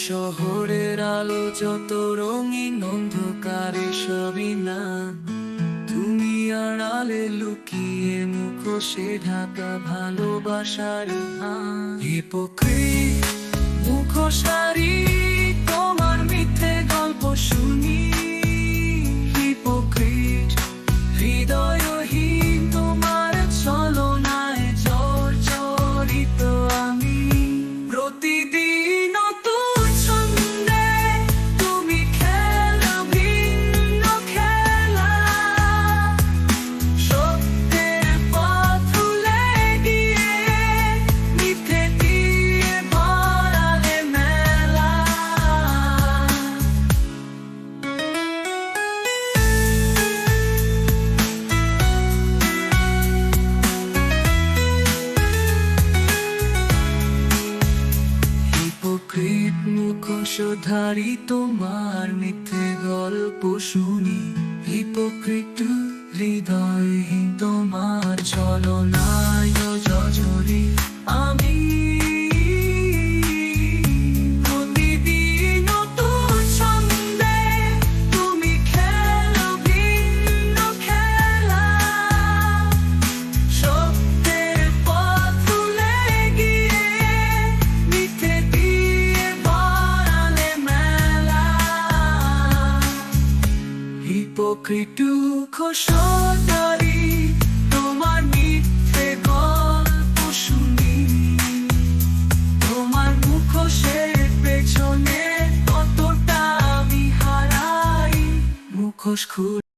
শহরের আলো যত রঙিন অন্ধকারে সবই না, তুমি আড়ালে লুকিয়ে মুখোশে ঢাকা ভালোবাসার হিপোক্রিট মুখোশধারী, তোমার মিথ্যে গল্প শুনি। হিপোক্রিট হৃদয়হীন, তোমার ছলনায় জর্জরিত আমি। প্রতিদিন নতুন ছন্দে তুমি খেলা ভিন্ন খেলা, সত্যের পথ ভুলে গিয়ে মিথ্যে দিয়ে ভরালে মেলা। হিপোক্রিট মুখোশধারী, তোমার মিথ্যে গল্প শুনি। হিপোক্রিট হৃদয়হীন, তোমার ছলনায় জর্জরি আমি। প্রতিদিন নতুন ছন্দে তুমি খেলো ভিন্ন খেলা, সত্যের পথ ভুলে গিয়ে মিথ্যে দিয়ে ভরালে মেলা। হিপোক্রিট মুখোশধারী, তোমার মিথ্যে গল্প শুনি। তোমার মুখোশের পেছনে কতটা আমি হারাই, মুখোশ খুলে